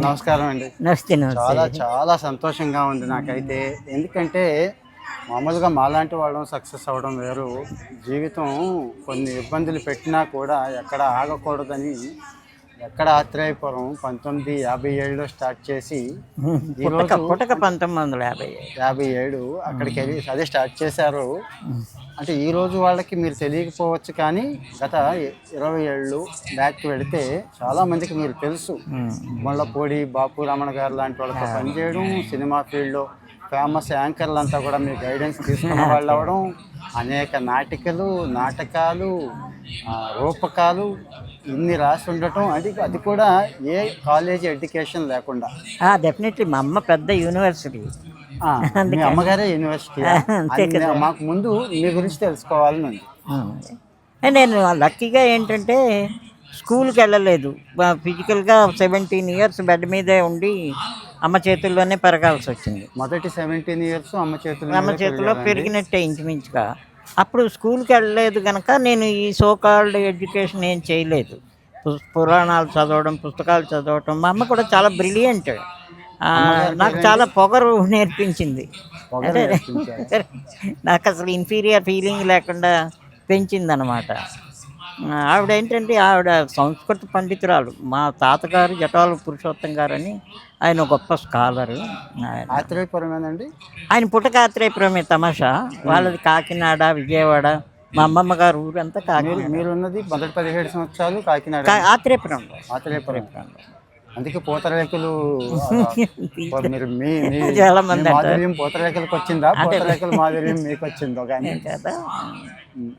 నమస్కారం అండి. నమస్తే చాలా నమస్తే. చాలా సంతోషంగా ఉంది నాకైతే. ఎందుకంటే మామూలుగా మాలాంటి వాళ్ళం సక్సెస్ అవ్వడం వేరు. జీవితం కొన్ని ఇబ్బందులు పెట్టినా కూడా ఎక్కడ ఆగకూడదని ఎక్కడ ఆత్రేయపురం 1957లో స్టార్ట్ చేసి పుట్టక ఈరోజు పుట్టక 1950. 57 అక్కడికి వెళ్ళి అదే స్టార్ట్ చేశారు. అంటే ఈరోజు వాళ్ళకి మీరు తెలియకపోవచ్చు, కానీ గత 20 ఏళ్ళు బ్యాక్ వెళితే చాలామందికి మీరు తెలుసు. ముళ్ళపూడి బాపు రమణ గారు లాంటి వాళ్ళతో పనిచేయడం, సినిమా ఫీల్డ్లో ఫేమస్ యాంకర్లు అంతా కూడా మీ గైడెన్స్ తీసుకున్న వాళ్ళు అవ్వడం, అనేక నాటకాలు, రూపకాలు ఇన్ని రాసి ఉండటం, అది కూడా ఏ కాలేజ్ ఎడ్యుకేషన్ లేకుండా. డెఫినెట్లీ మా అమ్మ పెద్ద యూనివర్సిటీ. మీ అమ్మగారే యూనివర్సిటీ. మాకు ముందు మీ గురించి తెలుసుకోవాలని ఉంది. నేను లక్కీగా ఏంటంటే స్కూల్కి వెళ్ళలేదు. ఫిజికల్గా 17 ఇయర్స్ బెడ్ మీదే ఉండి అమ్మ చేతుల్లోనే పెరగాల్సి వచ్చింది. మొదటి 17 ఇయర్స్ అమ్మ చేతుల్లో పెరిగినట్టే ఇంచుమించుగా. అప్పుడు స్కూల్కి వెళ్ళలేదు కనుక నేను ఈ సోకాల్డ్ ఎడ్యుకేషన్ ఏం చేయలేదు. పురాణాలు చదవడం, పుస్తకాలు చదవడం. మా అమ్మ కూడా చాలా బ్రిలియంట్. నాకు చాలా పొగరు నేర్పించింది. అంటే నాకు అసలు ఇన్ఫీరియర్ ఫీలింగ్ లేకుండా పెంచిందనమాట. ఆవిడ ఏంటంటే ఆవిడ సంస్కృత పండితురాలు. మా తాతగారు జటాలు పురుషోత్తం గారు అని, ఆయన గొప్ప స్కాలరు. ఆత్రేయపురమేనండి ఆయన పుట్టక ఆత్రేయపురమే. తమాషా వాళ్ళది కాకినాడ, విజయవాడ. మా అమ్మమ్మ గారు ఊరంతా కాకినాడ. మీరున్నది మొదటి 17 సంవత్సరాలు కాకినాడ, ఆత్రేయపురంలో. అందుకే పూతరేకులు మీరు చాలా మంది మాధుర్యం పూతరేకులకు వచ్చిందా, పూతరేకుల మాధుర్యం మీకు వచ్చిందో కానీ కదా.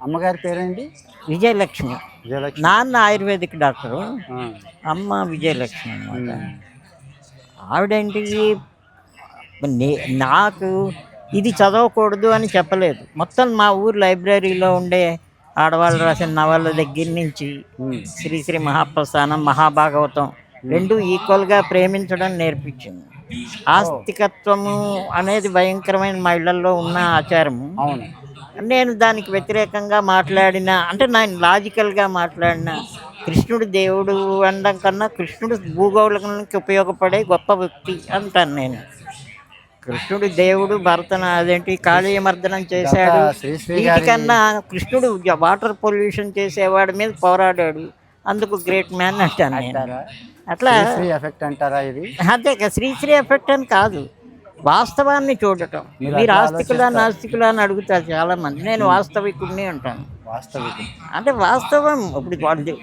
అమ్మగారి పేరేంటి? విజయలక్ష్మి. నాన్న ఆయుర్వేదిక్ డాక్టరు, అమ్మ విజయలక్ష్మి అనమాట. ఆవిడేంటి నాకు ఇది చదవకూడదు అని చెప్పలేదు. మొత్తం మా ఊరు లైబ్రరీలో ఉండే ఆడవాళ్ళు రాసిన నవల దగ్గర నుంచి శ్రీశ్రీ మహాప్రస్థానం, మహాభాగవతం రెండు ఈక్వల్గా ప్రేమించడం నేర్పించింది. ఆస్తికత్వము అనేది భయంకరమైన మా ఇళ్లలో ఉన్న ఆచారము. నేను దానికి వ్యతిరేకంగా మాట్లాడిన, అంటే నేను లాజికల్గా మాట్లాడిన, కృష్ణుడు దేవుడు అనడం కన్నా కృష్ణుడు భూగోళానికి ఉపయోగపడే గొప్ప వ్యక్తి అంటాను నేను. కృష్ణుడు దేవుడు, అదేంటి కాళీయమర్దనం చేశాడు. వీటికన్నా కృష్ణుడు వాటర్ పొల్యూషన్ చేసేవాడి మీద పోరాడాడు, అందుకు గ్రేట్ మ్యాన్ అంటాను నేను. అట్లా ఎఫెక్ట్ అంటారా ఇది? అదే శ్రీశ్రీ ఎఫెక్ట్ అని కాదు, వాస్తవాన్ని చూడటం. మీరు ఆస్తికులా నాస్తికులా అని అడుగుతారు చాలామంది. నేను వాస్తవికుడిని అంటాను. అంటే వాస్తవం. ఇప్పుడు వాళ్ళు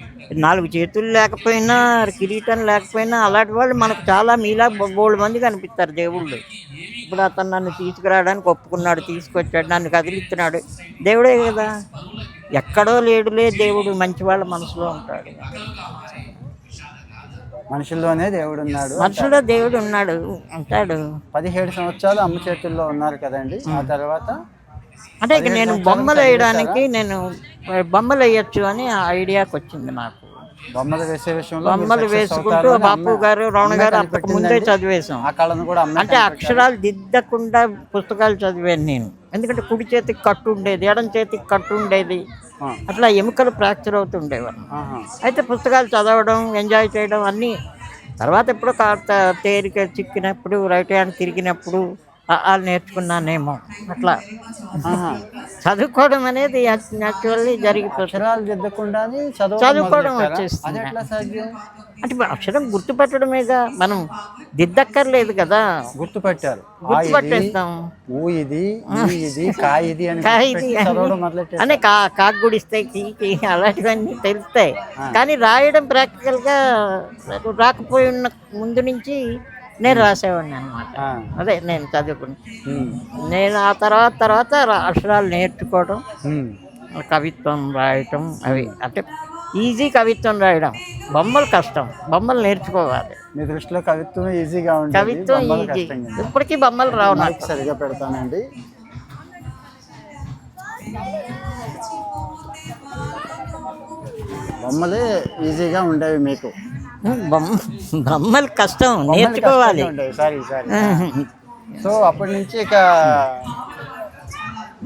4 చేతులు లేకపోయినా, కిరీటం లేకపోయినా, అలాంటి వాళ్ళు మనకు చాలా మీలా 3 మంది కనిపిస్తారు దేవుళ్ళు. ఇప్పుడు అతను నన్ను తీసుకురావడానికి ఒప్పుకున్నాడు, తీసుకొచ్చాడు, నన్ను కదిలిస్తున్నాడు, దేవుడే కదా. ఎక్కడో లేడులే దేవుడు, మంచి వాళ్ళ మనసులో ఉంటాడు. మనుషుల్లోనే దేవుడు ఉన్నాడు, మనుషుల్లో దేవుడు ఉన్నాడు అంటాడు. 17 సంవత్సరాలు అమ్మ చేతుల్లో ఉన్నారు కదండి. ఆ తర్వాత అంటే ఇక నేను బొమ్మలు వేయడానికి, నేను బొమ్మలు వేయచ్చు అని ఐడియాకి వచ్చింది నాకు. బొమ్మలు వేసే విషయంలో బొమ్మలు వేసుకుంటూ బాపు గారు, రమణ గారు అంతకు ముందే చదివేశాం. అంటే అక్షరాలు దిద్దకుండా పుస్తకాలు చదివాను నేను. ఎందుకంటే కుడి చేతికి కట్టు ఉండేది, ఎడం చేతికి కట్టు ఉండేది, అట్లా ఎముకలు ఫ్రాక్చర్ అవుతుండేవారు. అయితే పుస్తకాలు చదవడం, ఎంజాయ్ చేయడం అన్నీ. తర్వాత ఎప్పుడో తేరిక చిక్కినప్పుడు, రైట్ హ్యాండ్ తిరిగినప్పుడు వాళ్ళు నేర్చుకున్నానేమో. అట్లా చదువుకోవడం అనేది యాక్చువల్లీ జరిగిపోతుంది. చదువుకోవడం వచ్చేస్తుంది. అంటే అక్షరం గుర్తుపెట్టడమేగా, మనం దిద్దక్కర్లేదు కదా. గుర్తుపట్టేస్తాం. అనే కాగుడిస్తే కీ అలాంటివన్నీ తెలుస్తాయి. కానీ రాయడం ప్రాక్టికల్గా రాకపోయి ఉన్న ముందు నుంచి నేను రాసేవాడిని అనమాట. అదే నేను చదువుకుని, నేను ఆ తర్వాత అక్షరాలు నేర్చుకోవడం, కవిత్వం రాయటం, అవి అంటే ఈజీ. కవిత్వం రాయడం, బొమ్మలు కష్టం. బొమ్మలు నేర్చుకోవాలి. మీ దృష్టిలో కవిత్వం ఈజీగా ఉంటుంది? కవిత్వం ఈజీ. ఇప్పటికీ బొమ్మలు రావు నాకు. సరిగా పెడతానండి. బొమ్మలే ఈజీగా ఉండేవి మీకు? బొమ్మలు కష్టం, నేర్చుకోవాలి. సో అప్పటి నుంచి ఇక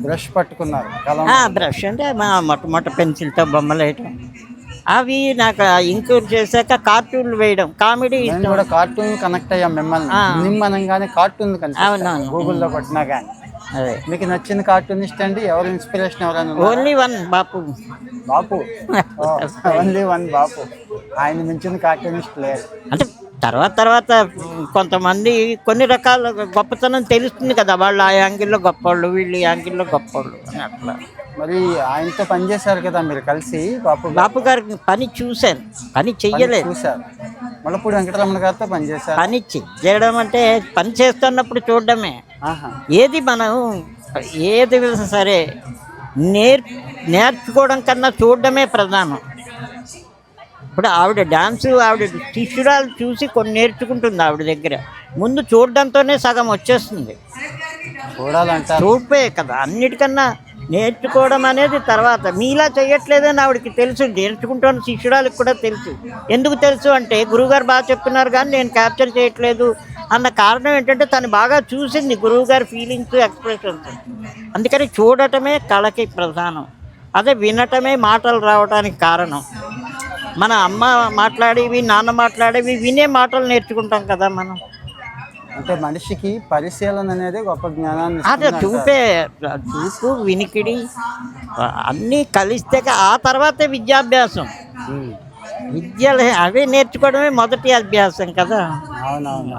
బ్రష్ పట్టుకున్నారు? బ్రష్ అంటే మొట్టమొదటి పెన్సిల్తో బొమ్మలు వేయటం. అవి నాకు ఇంక్లూడ్ చేశాక కార్టూన్లు వేయడం, కామెడీ నేను ఇష్టం. కూడా కార్టూన్ కనెక్ట్ అయ్యాం మిమ్మల్ని. నిమ్మనంగానే కార్టూన్ అవునవును. గూగుల్లో కొట్టినా కానీ. అదే మీకు నచ్చిన కార్టూనిస్ట్ అండి? ఎవరు ఇన్స్పిరేషన్ ఎవరైనా ఉన్నారా? ఓన్లీ వన్ బాపు. బాపు. ఓన్లీ వన్ బాపు. ఆయన మించిన కార్టూనిస్ట్ లేరు. అంటే తర్వాత కొంతమంది కొన్ని రకాల గొప్పతనం తెలుస్తుంది కదా, వాళ్ళు ఆ యాంగిల్లో గొప్పవాళ్ళు, వీళ్ళు ఈ యాంగిల్లో గొప్పవాళ్ళు అని అట్లా. మరి ఆయనతో పనిచేశారు కదా మీరు కలిసి? బాపు గారి పని చూశాను, పని చెయ్యలేదు. చూశారు. మళ్ళప్పుడు వెంకటరమణ గారితో పనిచేశారు. పని చేయడం అంటే పని చేస్తున్నప్పుడు చూడడమే. ఏది మనం ఏది సరే నేర్చుకోవడం కన్నా చూడడమే ప్రధానం. ఇప్పుడు ఆవిడ డాన్సు, ఆవిడ శిష్యురాలు చూసి కొన్ని నేర్చుకుంటుంది ఆవిడ దగ్గర. ముందు చూడడంతోనే సగం వచ్చేస్తుంది. చూడాలంటారు. చూపే కదా అన్నిటికన్నా, నేర్చుకోవడం అనేది తర్వాత. మీలా చేయట్లేదని ఆవిడకి తెలుసు, నేర్చుకుంటున్న శిష్యురాలకు కూడా తెలుసు. ఎందుకు తెలుసు అంటే గురువుగారు బాగా చెప్తున్నారు కానీ నేను క్యాప్చర్ చేయట్లేదు అన్న కారణం ఏంటంటే తను బాగా చూసింది గురువుగారి ఫీలింగ్స్, ఎక్స్ప్రెషన్స్. అందుకని చూడటమే కళకి ప్రధానం. అదే వినటమే మాటలు రావడానికి కారణం. మన అమ్మ మాట్లాడేవి, నాన్న మాట్లాడేవి వినే మాటలు నేర్చుకుంటాం కదా మనం. అంటే మనిషికి పరిశీలన అనేది గొప్ప జ్ఞానాన్ని అదే చూపు, వినికిడి అన్నీ కలిస్తే ఆ తర్వాతే విద్యాభ్యాసం. అవే నేర్చుకోవడమే మొదటి అభ్యాసం కదా. అవునవును.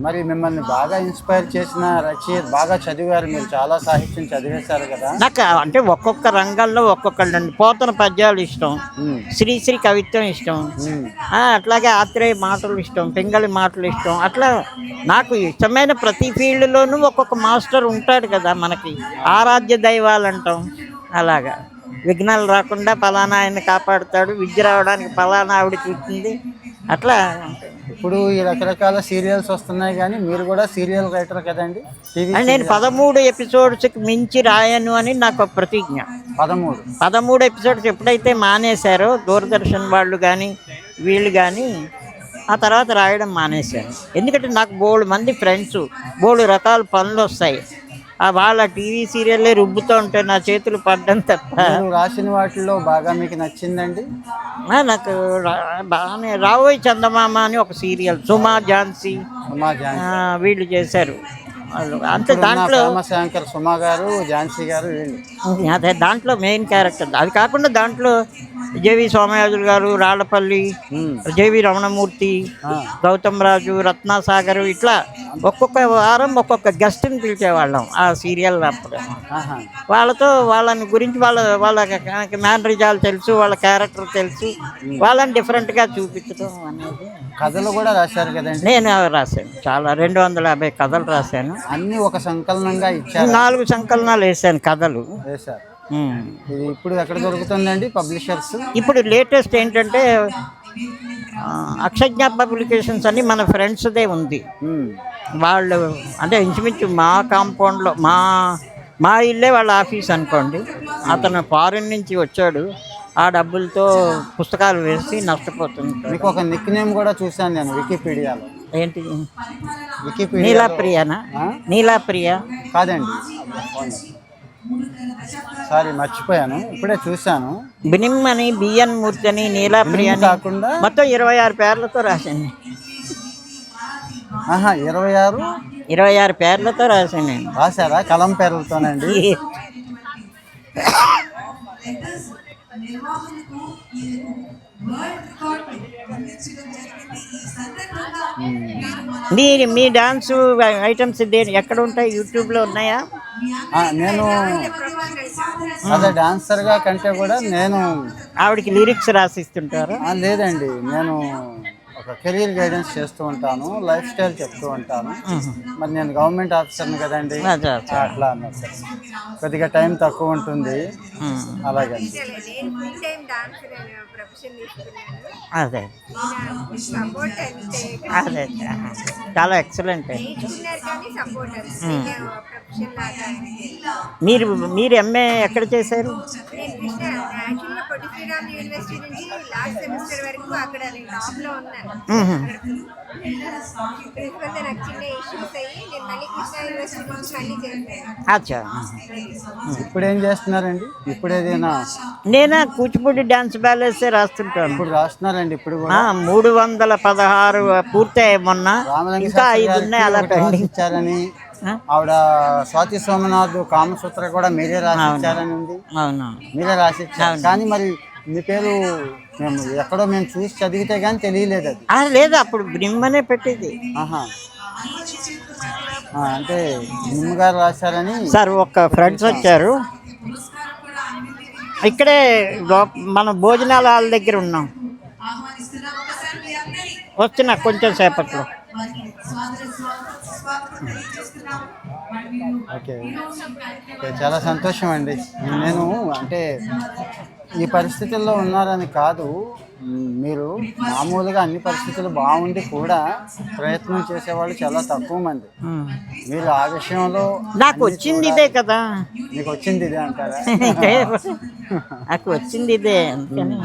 మరి మిమ్మల్ని బాగా ఇన్స్పైర్ చేసిన రచయిత, బాగా చదివారు మీరు, చాలా సాహిత్యం చదివేశారు కదా. నాకు అంటే ఒక్కొక్క రంగంలో ఒక్కొక్కళ్ళండి. పోతన పద్యాలు ఇష్టం, శ్రీశ్రీ కవిత్వం ఇష్టం, అట్లాగే ఆత్రేయ మాటలు ఇష్టం, పింగళి మాటలు ఇష్టం. అట్లా నాకు ఇష్టమైన ప్రతి ఫీల్డ్లోనూ ఒక్కొక్క మాస్టర్ ఉంటాడు కదా మనకి. ఆరాధ్య దైవాలు అంటాం. అలాగా విఘ్నాలు రాకుండా పలానా ఆయన కాపాడుతాడు, విద్య రావడానికి పలానా ఆవిడ చూస్తుంది. అట్లా ఇప్పుడు ఈ రకరకాల సీరియల్స్ వస్తున్నాయి కానీ మీరు కూడా సీరియల్ రైటర్ కదండి. నేను 13 ఎపిసోడ్స్కి మించి రాయను అని నాకు ఒక ప్రతిజ్ఞ. 13 ఎపిసోడ్స్ ఎప్పుడైతే మానేశారో దూరదర్శన్ వాళ్ళు కానీ వీళ్ళు కానీ, ఆ తర్వాత రాయడం మానేశాను. ఎందుకంటే నాకు బోల్డ్ మంది ఫ్రెండ్స్, బోల్డ్ రకాల పనులు వస్తాయి. వాళ్ళ టీవీ సీరియల్లే రుబ్బుతూ ఉంటే నా చేతులు పడ్డం తప్ప. రాసిన వాటిల్లో బాగా మీకు నచ్చిందండి? నాకు బాగానే రావోయ్ చందమామ అని ఒక సీరియల్, సుమా ఝాన్సీ వీళ్ళు చేశారు. అంతే. దాంట్లో శంకర్, సుమా గారు, ఝాన్సీ గారు వీళ్ళు. అదే దాంట్లో మెయిన్ క్యారెక్టర్. అది కాకుండా దాంట్లో జేవి సోమయాజులు గారు, రాళ్లపల్లి, జేవి రమణమూర్తి, గౌతమ్ రాజు, రత్నాసాగర్, ఇట్లా ఒక్కొక్క వారం ఒక్కొక్క గెస్ట్ని పిలిచేవాళ్ళం ఆ సీరియల్ అప్పుడు. వాళ్ళని గురించి వాళ్ళ మేనరిజాలు తెలుసు, వాళ్ళ క్యారెక్టర్ తెలుసు, వాళ్ళని డిఫరెంట్గా చూపించడం అనేది. కథలు కూడా రాశారు కదండి? నేను రాశాను, చాలా 250 కథలు రాశాను. అన్ని ఒక సంకలనంగా ఇచ్చారు. 4 సంకలనాలు వేసాను కథలు. ఇది ఇప్పుడు ఎక్కడ దొరుకుతుందండి పబ్లిషర్స్? ఇప్పుడు లేటెస్ట్ ఏంటంటే అక్షజ్ఞ పబ్లికేషన్స్ అని మన ఫ్రెండ్స్దే ఉంది. వాళ్ళు అంటే ఇంచుమించు మా కాంపౌండ్లో, మా ఇల్లే వాళ్ళ ఆఫీస్ అనుకోండి. అతను ఫారిన్ నుంచి వచ్చాడు, ఆ డబ్బులతో పుస్తకాలు వేసి నష్టపోతుంది. మీకు ఒక నిక్ నేమ్ కూడా చూశాను నేను వికీపీడియాలో. ఏంటి? నీలాప్రియనా? నీలాప్రియ కాదండి, సారీ మర్చిపోయాను, ఇప్పుడే చూశాను. బినిమ్ అని, బిఎన్ మూర్తి అని, నీలాప్రియ కాకుండా మొత్తం 26 పేర్లతో రాశాను. 26 పేర్లతో రాశాను నేను. రాశారా? కలం పేర్లతోనండి? మీ డాన్స్ ఐటమ్స్ ఎక్కడ ఉంటాయి? యూట్యూబ్లో ఉన్నాయా? నేను అదే డాన్సర్గా కంటే కూడా నేను ఆవిడకి లిరిక్స్ రాసిస్తుంటారు? లేదండి, నేను ఒక కెరీర్ గైడెన్స్ చేస్తూ ఉంటాను, లైఫ్ స్టైల్ చెప్తూ ఉంటాను. మరి నేను గవర్నమెంట్ ఆఫీసర్ని కదండి, అట్లా అన్నట్టు కొద్దిగా టైం తక్కువ ఉంటుంది. అలాగే అదే అదే చాలా ఎక్సలెంట్. మీరు ఎంఏ ఎక్కడ చేశారు? ప్రిన్సిపల్తో నాకు చిన్న ఇష్యూస్ అయ్యి నేను మళ్ళీ కృష్ణా యూనివర్సిటీ నుంచి మళ్ళీ చేశాను. అచ్చా. ఇప్పుడు ఏం చేస్తున్నారండి? ఇప్పుడు ఏదైనా నేను కూచిపూడి డాన్స్ బ్యాలెన్స్ రాస్తుంటాను. ఇప్పుడు రాస్తున్నారండి? ఇప్పుడు కూడా 316 పూర్తయ్యాయి మొన్న, రామలింగ ఇంకా శాస్త్రి 5 ఉన్నాయి అలా గారికి పెండింగ్. రాసిచ్చారని, ఆవిడ స్వాతి సోమనాథ్ కామసూత్ర కూడా మీరే రాసిచ్చారని ఉంది. అవును. మీరే రాసిచ్చారు కానీ మరి మీ పేరు మేము ఎక్కడో మేము చూసి చదివితే కానీ తెలియలేదు అది. లేదు, అప్పుడు బ్రిమ్మనే పెట్టేది. ఆహా. అంటే నిమ్మగారు రాశారని. సార్ ఒక ఫ్రెండ్స్ వచ్చారు, ఇక్కడే మన భోజనాల హాల్ దగ్గర ఉన్నాం, వస్తున్నా కొంచెం సేపట్లో. ఓకే, చాలా సంతోషం అండి. నేను అంటే ఈ పరిస్థితుల్లో ఉన్నారని కాదు, మీరు మామూలుగా అన్ని పరిస్థితులు బాగుండి కూడా ప్రయత్నం చేసేవాళ్ళు చాలా తక్కువ మంది. మీరు ఆ విషయంలో నాకు వచ్చింది ఇదే కదా. మీకు వచ్చింది ఇదే అంటారా? నాకు వచ్చింది ఇదే అందుకని.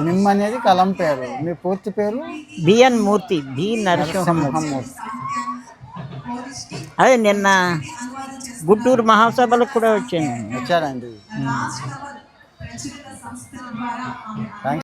నిమ్ అనేది కలం పేరు, మీ పూర్తి పేరు? బిఎన్ మూర్తి, బి నరసింహమూర్తి. అదే నిన్న గుంటూరు మహాసభలకు కూడా వచ్చాను. వచ్చారండి. థ్యాంక్స్.